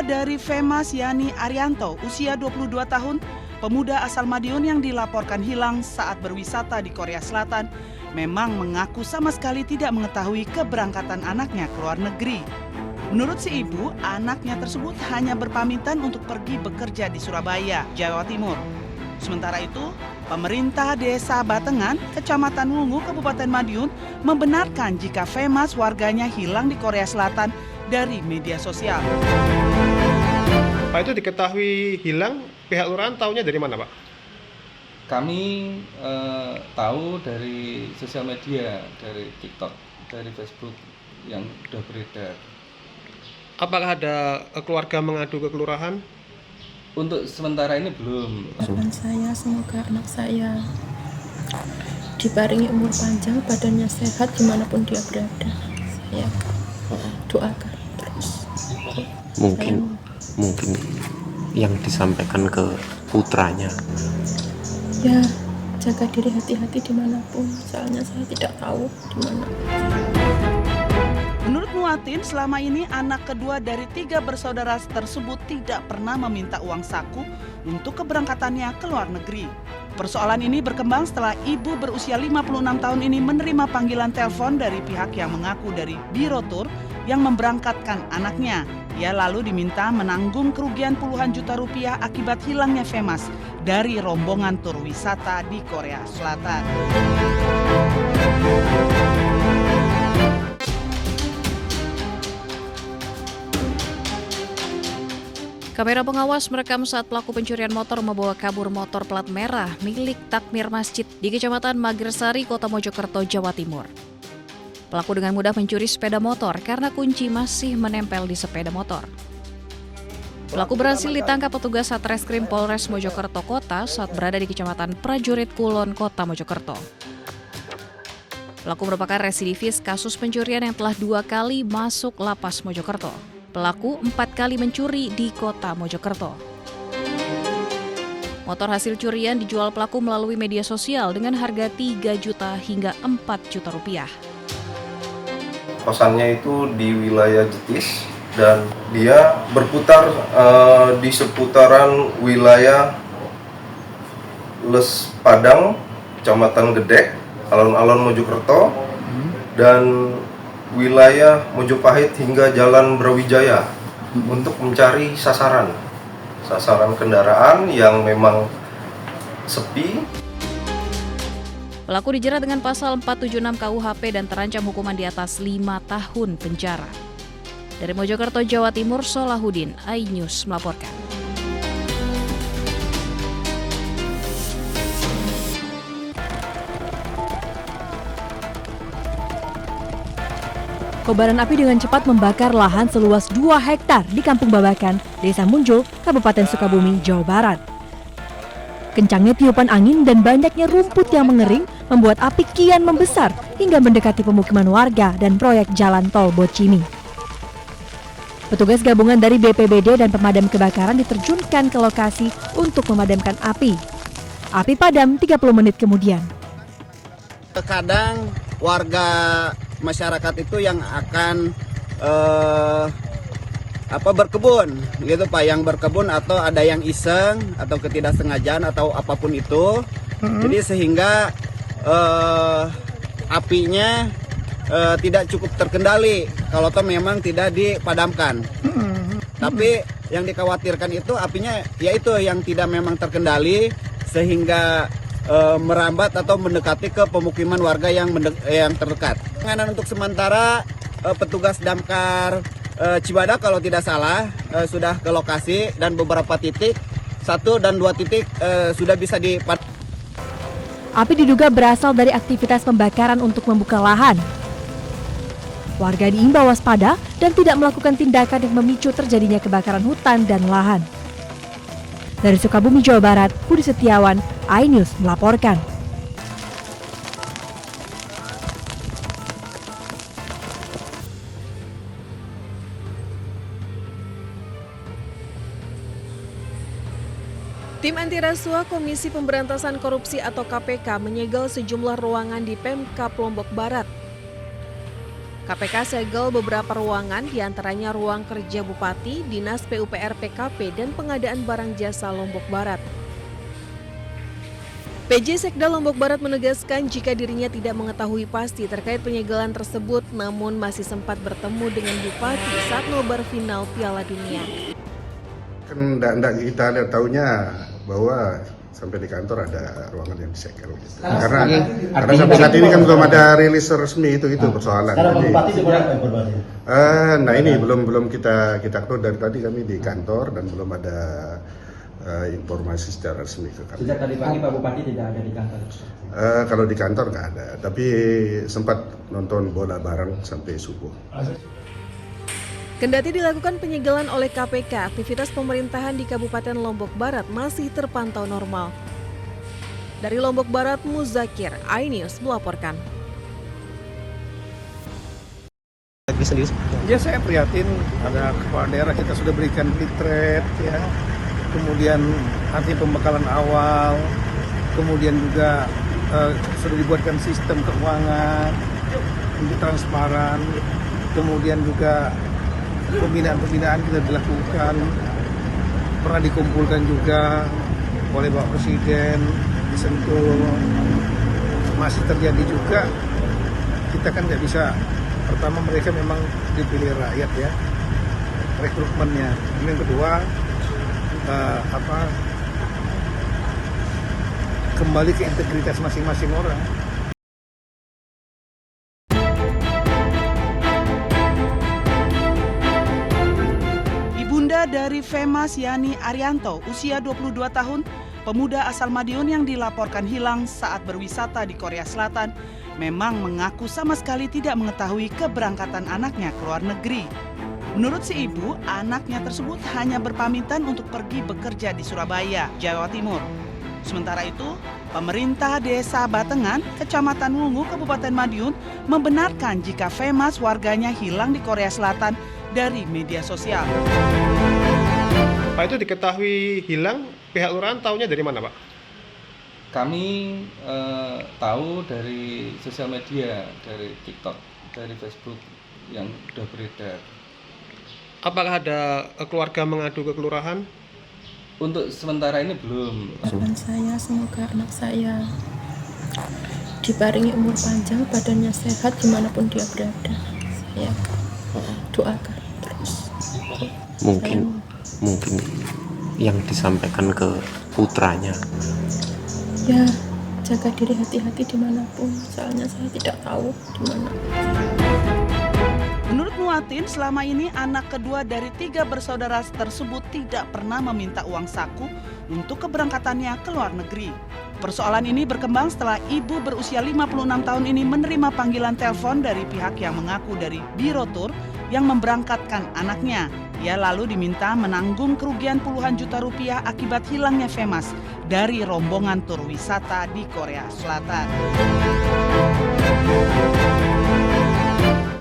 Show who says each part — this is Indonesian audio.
Speaker 1: Kedua dari Femas Yani Arianto, usia 22 tahun, pemuda asal Madiun yang dilaporkan hilang saat berwisata di Korea Selatan, memang mengaku sama sekali tidak mengetahui keberangkatan anaknya ke luar negeri. Menurut si ibu, anaknya tersebut hanya berpamitan untuk pergi bekerja di Surabaya, Jawa Timur. Sementara itu, pemerintah Desa Batengan, Kecamatan Wungu, Kabupaten Madiun, membenarkan jika Femas warganya hilang di Korea Selatan dari media sosial.
Speaker 2: Pak, itu diketahui hilang, pihak lurahan tahunya dari mana, Pak?
Speaker 3: Kami tahu dari sosial media, dari TikTok, dari Facebook yang sudah beredar.
Speaker 2: Apakah ada keluarga mengadu ke kelurahan?
Speaker 3: Untuk sementara ini belum.
Speaker 4: Harapan saya semoga anak saya diparingi umur panjang, badannya sehat dimanapun dia berada. Saya doakan terus.
Speaker 5: Mungkin yang disampaikan ke putranya.
Speaker 4: Ya, jaga diri, hati-hati dimanapun. Soalnya saya tidak tahu di mana.
Speaker 1: Menurut Muatin, selama ini anak kedua dari 3 bersaudara tersebut tidak pernah meminta uang saku untuk keberangkatannya ke luar negeri. Persoalan ini berkembang setelah ibu berusia 56 tahun ini menerima panggilan telepon dari pihak yang mengaku dari Biro Tur yang memberangkatkan anaknya. Ia lalu diminta menanggung kerugian puluhan juta rupiah akibat hilangnya Femas dari rombongan tur wisata di Korea Selatan.
Speaker 6: Kamera pengawas merekam saat pelaku pencurian motor membawa kabur motor plat merah milik takmir masjid di Kecamatan Magersari, Kota Mojokerto, Jawa Timur. Pelaku dengan mudah mencuri sepeda motor karena kunci masih menempel di sepeda motor. Pelaku berhasil ditangkap petugas Satreskrim Polres Mojokerto Kota saat berada di Kecamatan Prajurit Kulon, Kota Mojokerto. Pelaku merupakan residivis kasus pencurian yang telah 2 kali masuk lapas Mojokerto. Pelaku 4 kali mencuri di Kota Mojokerto. Motor hasil curian dijual pelaku melalui media sosial dengan harga 3 juta hingga 4 juta rupiah.
Speaker 7: Kosannya itu di wilayah Jetis dan dia berputar di seputaran wilayah Les Padang, Kecamatan Gedek, alun-alun Mojokerto, dan wilayah Mojopahit hingga Jalan Brawijaya untuk mencari sasaran kendaraan yang memang sepi.
Speaker 6: Pelaku dijerat dengan pasal 476 KUHP dan terancam hukuman di atas 5 tahun penjara. Dari Mojokerto, Jawa Timur, Solahuddin, iNews melaporkan.
Speaker 8: Kobaran api dengan cepat membakar lahan seluas 2 hektar di Kampung Babakan, Desa Munjul, Kabupaten Sukabumi, Jawa Barat. Kencangnya tiupan angin dan banyaknya rumput yang mengering membuat api kian membesar hingga mendekati pemukiman warga dan proyek jalan tol Bocimi. Petugas gabungan dari BPBD dan pemadam kebakaran diterjunkan ke lokasi untuk memadamkan api. Api padam 30 menit kemudian.
Speaker 9: Terkadang warga masyarakat itu yang akan berkebun gitu Pak, yang berkebun atau ada yang iseng atau ketidaksengajaan atau apapun itu. Jadi sehingga apinya tidak cukup terkendali kalau toh memang tidak dipadamkan. Tapi yang dikhawatirkan itu apinya yaitu yang tidak memang terkendali sehingga merambat atau mendekati ke pemukiman warga yang terdekat. Penanganan untuk sementara petugas damkar Cibadak kalau tidak salah sudah ke lokasi dan beberapa titik 1 dan 2 titik sudah bisa dipadamkan.
Speaker 8: Api diduga berasal dari aktivitas pembakaran untuk membuka lahan. Warga diimbau waspada dan tidak melakukan tindakan yang memicu terjadinya kebakaran hutan dan lahan. Dari Sukabumi, Jawa Barat, Budi Setiawan, iNews melaporkan.
Speaker 10: Tim anti rasuah Komisi Pemberantasan Korupsi atau KPK menyegel sejumlah ruangan di Pemkab Lombok Barat. KPK segel beberapa ruangan, diantaranya ruang kerja Bupati, Dinas PUPR PKP, dan pengadaan barang jasa Lombok Barat. PJ Sekda Lombok Barat menegaskan jika dirinya tidak mengetahui pasti terkait penyegelan tersebut, namun masih sempat bertemu dengan Bupati saat nobar final Piala Dunia.
Speaker 11: Kan enggak kita lihat tahunya bahwa sampai di kantor ada ruangan yang disegel gitu. Karena sampai saat ini kan belum ada rilis resmi itu persoalan. Nah ini belum kita tahu dari tadi kami di kantor dan belum ada informasi secara resmi ke kami.
Speaker 12: Sejak tadi pagi Pak Bupati tidak ada di kantor?
Speaker 11: Kalau di kantor nggak ada, tapi sempat nonton bola bareng sampai subuh.
Speaker 10: Kendati dilakukan penyegelan oleh KPK, aktivitas pemerintahan di Kabupaten Lombok Barat masih terpantau normal. Dari Lombok Barat, Muzakir, iNews melaporkan.
Speaker 13: Ya saya prihatin, ada kepala daerah kita sudah berikan retreat ya, kemudian arti pembekalan awal, kemudian juga sudah dibuatkan sistem keuangan untuk transparan, kemudian juga pembinaan kita dilakukan, pernah dikumpulkan juga oleh Bapak Presiden di Sentul, masih terjadi juga. Kita kan nggak bisa, pertama mereka memang dipilih rakyat ya, rekrutmennya. Yang kedua kembali ke integritas masing-masing orang.
Speaker 1: Ibunda dari Femas Yani Arianto, usia 22 tahun, pemuda asal Madiun yang dilaporkan hilang saat berwisata di Korea Selatan, memang mengaku sama sekali tidak mengetahui keberangkatan anaknya ke luar negeri. Menurut si ibu, anaknya tersebut hanya berpamitan untuk pergi bekerja di Surabaya, Jawa Timur. Sementara itu, pemerintah Desa Batengan, Kecamatan Wungu, Kabupaten Madiun, membenarkan jika Femas warganya hilang di Korea Selatan dari media sosial.
Speaker 2: Pak, itu diketahui hilang, pihak lurahan tahunya dari mana, Pak?
Speaker 3: Kami tahu dari sosial media, dari TikTok, dari Facebook yang sudah beredar.
Speaker 2: Apakah ada keluarga mengadu ke kelurahan?
Speaker 3: Untuk sementara ini belum.
Speaker 4: Harapan saya semoga anak saya diparingi umur panjang, badannya sehat dimanapun dia berada. Saya doakan terus.
Speaker 5: Mungkin yang disampaikan ke putranya.
Speaker 4: Ya, jaga diri, hati-hati dimanapun. Soalnya saya tidak tahu di mana.
Speaker 1: Menurut Muatin, selama ini anak kedua dari 3 bersaudara tersebut tidak pernah meminta uang saku untuk keberangkatannya ke luar negeri. Persoalan ini berkembang setelah ibu berusia 56 tahun ini menerima panggilan telepon dari pihak yang mengaku dari Biro Tur yang memberangkatkan anaknya. Ia lalu diminta menanggung kerugian puluhan juta rupiah akibat hilangnya Femas dari rombongan tur wisata di Korea Selatan.